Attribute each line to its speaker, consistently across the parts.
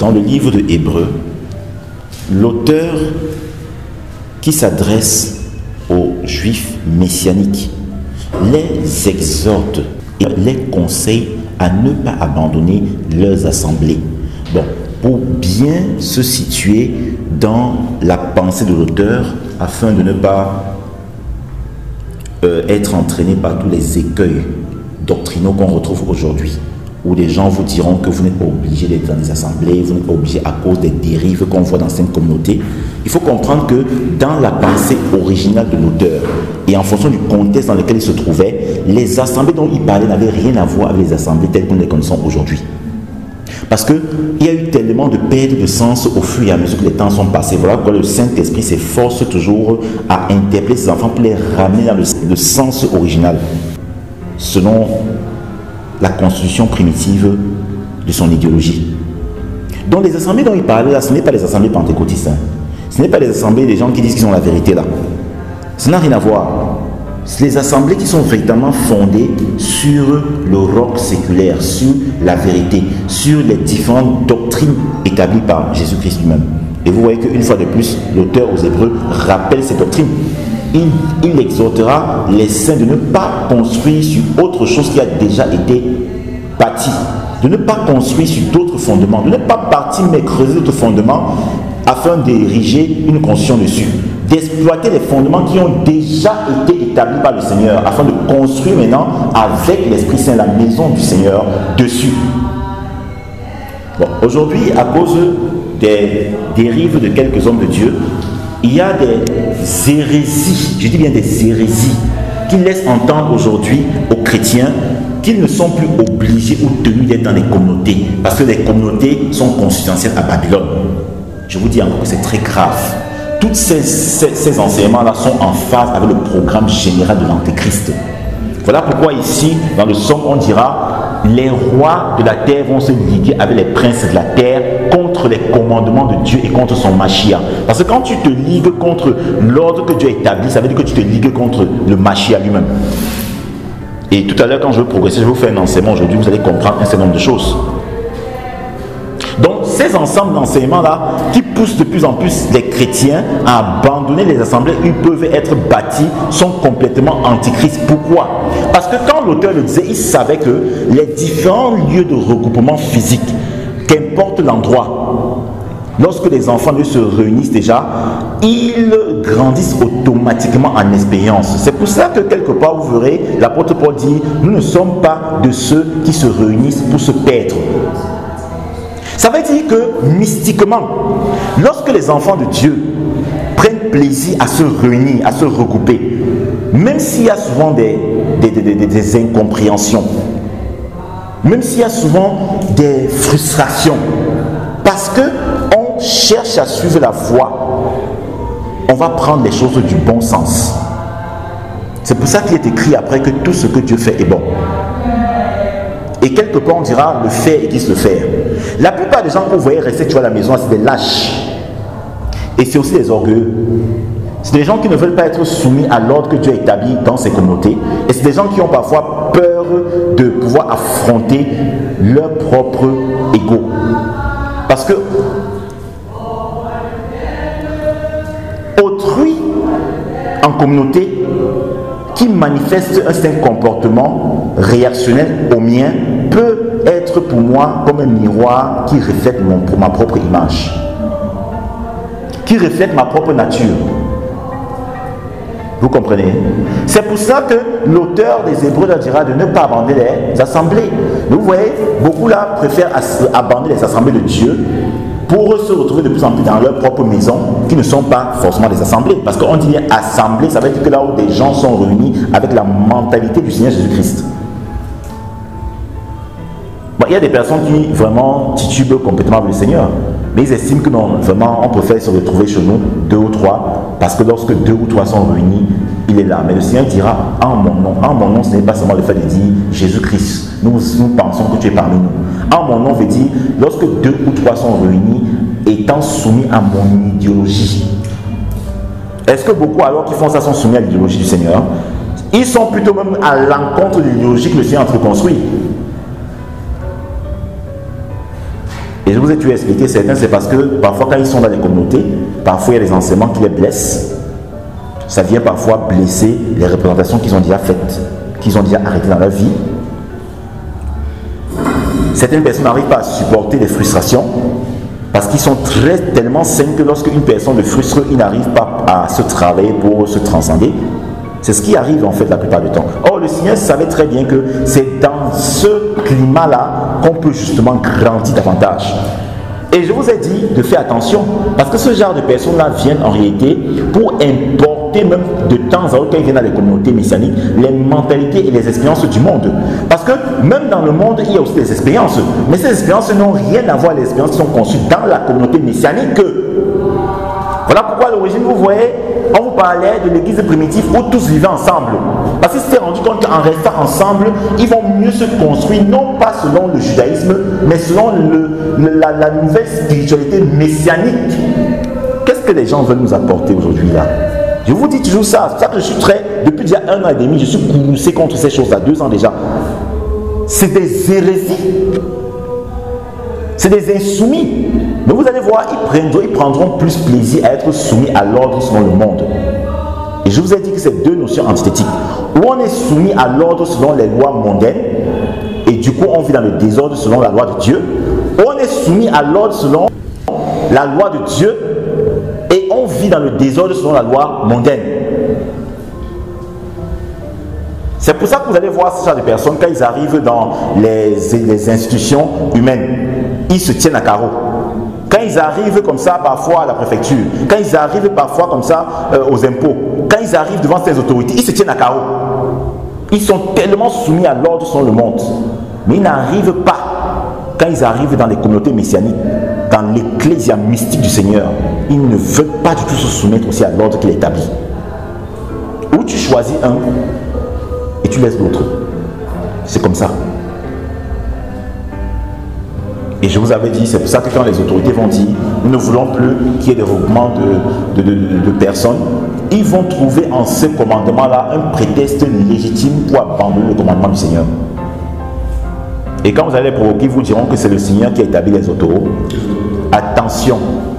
Speaker 1: dans le livre de Hébreux, l'auteur qui s'adresse aux Juifs messianiques les exhorte et les conseille à ne pas abandonner leurs assemblées. Bon, pour bien se situer dans la pensée de l'auteur, afin de ne pas être entraîné par tous les écueils doctrinaux qu'on retrouve aujourd'hui, où les gens vous diront que vous n'êtes pas obligé d'être dans les assemblées, vous n'êtes pas obligé à cause des dérives qu'on voit dans certaines communautés. Il faut comprendre que dans la pensée originale de l'auteur et en fonction du contexte dans lequel il se trouvait, les assemblées dont il parlait n'avaient rien à voir avec les assemblées telles que nous les connaissons aujourd'hui. Parce qu'il y a eu tellement de perte de sens au fur et à mesure que les temps sont passés. Voilà pourquoi le Saint-Esprit s'efforce toujours à interpeller ses enfants pour les ramener dans le sens original, selon la constitution primitive de son idéologie. Donc les assemblées dont il parlait là, ce n'est pas les assemblées pentecôtistes. Ce n'est pas les assemblées des gens qui disent qu'ils ont la vérité là. Ça n'a rien à voir. C'est les assemblées qui sont véritablement fondées sur le roc séculaire, sur la vérité, sur les différentes doctrines établies par Jésus-Christ lui-même. Et vous voyez qu'une fois de plus, l'auteur aux Hébreux rappelle ces doctrines. Il exhortera les saints de ne pas construire sur autre chose qui a déjà été bâti, de ne pas construire sur d'autres fondements, de ne pas partir mais creuser d'autres fondements afin d'ériger une construction dessus, d'exploiter les fondements qui ont déjà été établis par le Seigneur afin de construire maintenant avec l'Esprit Saint la maison du Seigneur dessus. Bon, aujourd'hui, à cause des dérives de quelques hommes de Dieu, il y a des hérésies, je dis bien des hérésies, qui laissent entendre aujourd'hui aux chrétiens qu'ils ne sont plus obligés ou tenus d'être dans les communautés, parce que les communautés sont consubstantielles à Babylone. Je vous dis encore que c'est très grave. Tous ces enseignements-là sont en phase avec le programme général de l'Antéchrist. Voilà pourquoi ici, dans le psaume, on dira: les rois de la terre vont se liguer avec les princes de la terre contre les commandements de Dieu et contre son Mashiach. Parce que quand tu te ligues contre l'ordre que Dieu a établi, ça veut dire que tu te ligues contre le Mashiach lui-même. Et tout à l'heure, quand je vais progresser, je vais vous faire un enseignement aujourd'hui, vous allez comprendre un certain nombre de choses. Donc, ces ensembles d'enseignements-là qui poussent de plus en plus les chrétiens à abandonner les assemblées où ils peuvent être bâtis sont complètement antichristes. Pourquoi? Parce que quand l'auteur le disait, il savait que les différents lieux de regroupement physique, qu'importe l'endroit, lorsque les enfants se réunissent déjà, ils grandissent automatiquement en expérience. C'est pour ça que quelque part, vous verrez, l'apôtre Paul dit: nous ne sommes pas de ceux qui se réunissent pour se perdre. Ça veut dire que mystiquement, lorsque les enfants de Dieu prennent plaisir à se réunir, à se regrouper, même s'il y a souvent des incompréhensions, même s'il y a souvent des frustrations, parce qu'on cherche à suivre la voie, on va prendre les choses du bon sens. C'est pour ça qu'il est écrit après que tout ce que Dieu fait est bon. Et quelque part on dira: le faire existe le faire. La plupart des gens que vous voyez rester à la maison, c'est des lâches. Et c'est aussi des orgueilleux. C'est des gens qui ne veulent pas être soumis à l'ordre que Dieu a établi dans ses communautés. Et c'est des gens qui ont parfois peur de pouvoir affronter leur propre ego. Parce que autrui en communauté qui manifeste un certain comportement réactionnel au mien peut être pour moi comme un miroir qui reflète ma propre image, qui reflète ma propre nature. Vous comprenez? C'est pour ça que l'auteur des Hébreux leur dira de ne pas abandonner les assemblées. Vous voyez, beaucoup là préfèrent abandonner les assemblées de Dieu pour se retrouver de plus en plus dans leur propre maison, qui ne sont pas forcément des assemblées. Parce qu'on dit assemblée, ça veut dire que là où des gens sont réunis avec la mentalité du Seigneur Jésus-Christ. Bon, il y a des personnes qui vraiment titubent complètement avec le Seigneur, mais ils estiment que non, vraiment, on préfère se retrouver chez nous, 2 ou 3, parce que lorsque 2 ou 3 sont réunis, il est là. Mais le Seigneur dira: en mon nom. En mon nom, ce n'est pas seulement le fait de dire Jésus-Christ. Nous pensons que tu es parmi nous. En mon nom veut dire, lorsque 2 ou 3 sont réunis, étant soumis à mon idéologie. Est-ce que beaucoup alors qui font ça sont soumis à l'idéologie du Seigneur? Ils sont plutôt même à l'encontre de l'idéologie que le Seigneur a construit. Et je vous ai dû expliquer, certains, c'est parce que parfois quand ils sont dans les communautés, parfois il y a des enseignements qui les blessent. Ça vient parfois blesser les représentations qu'ils ont déjà faites, qu'ils ont déjà arrêtées dans leur vie. Certaines personnes n'arrivent pas à supporter les frustrations parce qu'ils sont tellement sains que lorsque une personne le frustre, il n'arrive pas à se travailler pour se transcender. C'est ce qui arrive en fait la plupart du temps. Or, le Seigneur savait très bien que c'est dans ce climat-là qu'on peut justement grandir davantage. Et je vous ai dit de faire attention, parce que ce genre de personnes-là viennent en réalité pour importer même de temps à autre, quand ils viennent dans les communautés messianiques, les mentalités et les expériences du monde. Parce que même dans le monde, il y a aussi des expériences. Mais ces expériences n'ont rien à voir avec les expériences qui sont conçues dans la communauté messianique. Voilà pourquoi à l'origine, vous voyez, on vous parlait de l'église primitive où tous vivaient ensemble. Parce qu'ils s'étaient rendu compte qu'en restant ensemble, ils vont mieux se construire, non pas selon le judaïsme, mais selon la nouvelle spiritualité messianique. Qu'est-ce que les gens veulent nous apporter aujourd'hui là? Je vous dis toujours ça. C'est pour ça que je suis depuis déjà 1 an et demi, je suis courroucé contre ces choses-là, 2 ans déjà. C'est des hérésies. C'est des insoumis. Mais vous allez voir, ils prendront plus plaisir à être soumis à l'ordre selon le monde. Et je vous ai dit que c'est deux notions antithétiques. Où on est soumis à l'ordre selon les lois mondaines, et du coup on vit dans le désordre selon la loi de Dieu. Où on est soumis à l'ordre selon la loi de Dieu, et on vit dans le désordre selon la loi mondaine. C'est pour ça que vous allez voir ce genre de personnes, quand ils arrivent dans les institutions humaines, ils se tiennent à carreau. Quand ils arrivent comme ça parfois à la préfecture, quand ils arrivent parfois comme ça aux impôts, quand ils arrivent devant ces autorités, ils se tiennent à carreau. Ils sont tellement soumis à l'ordre selon le monde. Mais ils n'arrivent pas, quand ils arrivent dans les communautés messianiques, dans l'ecclésia mystique du Seigneur, ils ne veulent pas du tout se soumettre aussi à l'ordre qu'il établit. Ou tu choisis un et tu laisses l'autre. C'est comme ça. Et je vous avais dit, c'est pour ça que quand les autorités vont dire, nous ne voulons plus qu'il y ait des regroupements de personnes, ils vont trouver en ce commandement-là un prétexte légitime pour abandonner le commandement du Seigneur. Et quand vous allez les provoquer, ils vous diront que c'est le Seigneur qui a établi les autorités. Attention,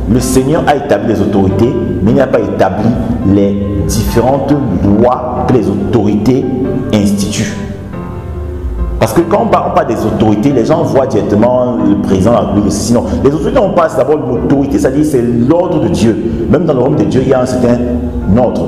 Speaker 1: le Seigneur a établi les autorités, mais il n'a pas établi les différentes lois que les autorités instituent. Parce que quand on parle des autorités, les gens voient directement le président, sinon les autorités, on passe d'abord l'autorité, c'est-à-dire c'est l'ordre de Dieu. Même dans le royaume de Dieu, il y a un certain ordre.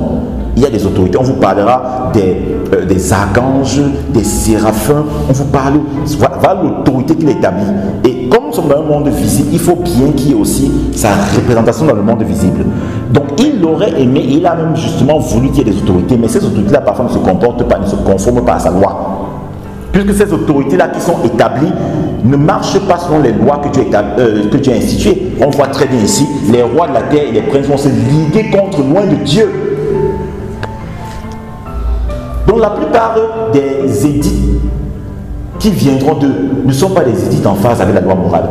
Speaker 1: Il y a des autorités, on vous parlera des archanges, des séraphins, on vous parle, voilà l'autorité qu'il établit. Et comme nous sommes dans un monde visible, il faut bien qu'il y ait aussi sa représentation dans le monde visible. Donc il aurait aimé, il a même justement voulu qu'il y ait des autorités, mais ces autorités-là parfois ne se comportent pas, ne se conforment pas à sa loi. Puisque ces autorités-là qui sont établies ne marchent pas selon les lois que Dieu a instituées. On voit très bien ici, les rois de la terre et les princes vont se liguer contre loin de Dieu. Donc la plupart des édits qui viendront d'eux ne sont pas des édits en phase avec la loi morale.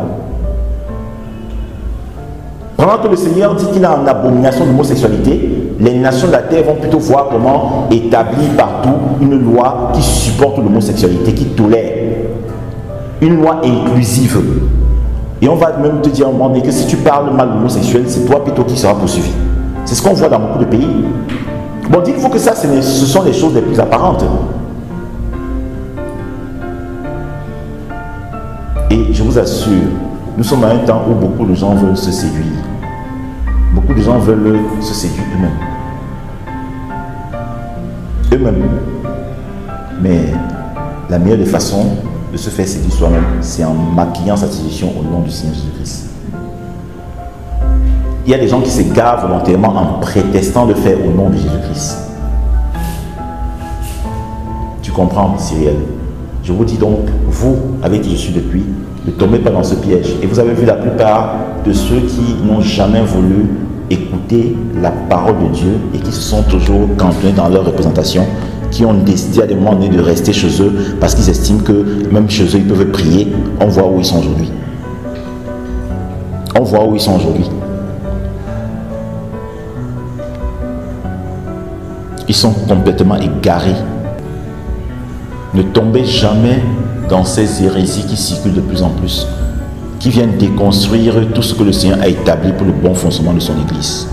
Speaker 1: Pendant que le Seigneur dit qu'il a en abomination l'homosexualité, les nations de la terre vont plutôt voir comment établir partout une loi qui supporte l'homosexualité, qui tolère. Une loi inclusive. Et on va même te dire à un moment donné que si tu parles mal l'homosexuel, c'est toi plutôt qui sera poursuivi. C'est ce qu'on voit dans beaucoup de pays. Bon, dites-vous que ça, ce sont les choses les plus apparentes. Et je vous assure, nous sommes à un temps où beaucoup de gens veulent se séduire. Beaucoup de gens veulent se séduire eux-mêmes. Mais la meilleure des façons de se faire séduire soi-même, c'est en maquillant sa séduction au nom du Seigneur Jésus-Christ. Il y a des gens qui s'égarent volontairement en prétextant de faire au nom de Jésus-Christ. Tu comprends, Cyrielle? Je vous dis donc, vous, avec qui je suis depuis, ne tombez pas dans ce piège. Et vous avez vu la plupart de ceux qui n'ont jamais voulu écouter la parole de Dieu et qui se sont toujours cantonnés dans leur représentation, qui ont décidé à des moments donnés de rester chez eux parce qu'ils estiment que même chez eux ils peuvent prier. On voit où ils sont aujourd'hui. On voit où ils sont aujourd'hui. Ils sont complètement égarés. Ne tombez jamais dans ces hérésies qui circulent de plus en plus, qui viennent déconstruire tout ce que le Seigneur a établi pour le bon fonctionnement de son Église.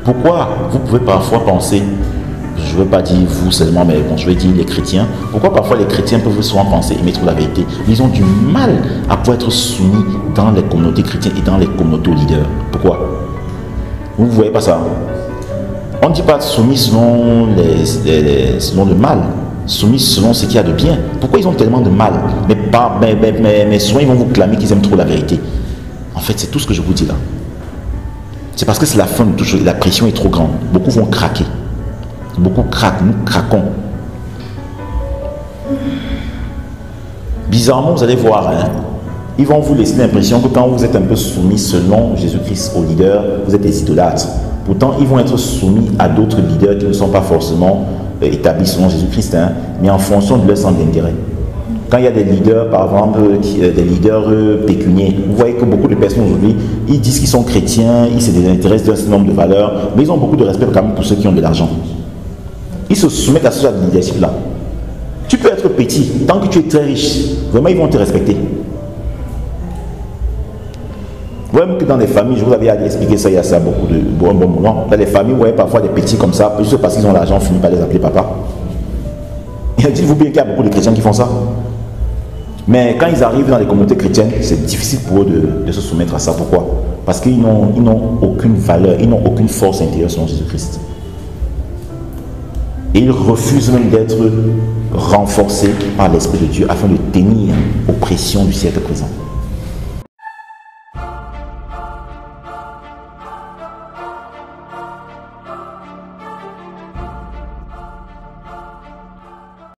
Speaker 1: Pourquoi vous pouvez parfois penser, je ne veux pas dire vous seulement, mais bon, je vais dire les chrétiens, pourquoi parfois les chrétiens peuvent souvent penser et mettre la vérité, mais ils ont du mal à pouvoir être soumis dans les communautés chrétiennes et dans les communautés aux leaders. Pourquoi? Vous ne voyez pas ça? On ne dit pas soumis selon, selon le mal, soumis selon ce qu'il y a de bien. Pourquoi ils ont tellement de mal? Mais souvent ils vont vous clamer qu'ils aiment trop la vérité. En fait, c'est tout ce que je vous dis là. C'est parce que c'est la fin de toute chose. La pression est trop grande. Beaucoup vont craquer. Beaucoup craquent. Nous craquons. Bizarrement, vous allez voir, hein, ils vont vous laisser l'impression que quand vous êtes un peu soumis selon Jésus-Christ au leader, vous êtes des idolâtres. Pourtant, ils vont être soumis à d'autres leaders qui ne sont pas forcément établis selon Jésus-Christ, hein, mais en fonction de leur centre d'intérêt. Quand il y a des leaders, par exemple, des leaders pécuniaires, vous voyez que beaucoup de personnes aujourd'hui, ils disent qu'ils sont chrétiens, ils se désintéressent d'un certain nombre de valeurs, mais ils ont beaucoup de respect quand même pour ceux qui ont de l'argent. Ils se soumettent à ce genre de leadership-là. Tu peux être petit, tant que tu es très riche, vraiment ils vont te respecter. Vous voyez que dans les familles, je vous avais expliqué ça il y a ça beaucoup de bon moment. Dans les familles, vous voyez parfois des petits comme ça, juste parce qu'ils ont l'argent, on finit par les appeler papa. Et dites-vous bien qu'il y a beaucoup de chrétiens qui font ça. Mais quand ils arrivent dans les communautés chrétiennes, c'est difficile pour eux de se soumettre à ça. Pourquoi? Parce qu'ils n'ont aucune valeur, ils n'ont aucune force intérieure selon Jésus-Christ. Et ils refusent même d'être renforcés par l'Esprit de Dieu afin de tenir aux pressions du siècle présent.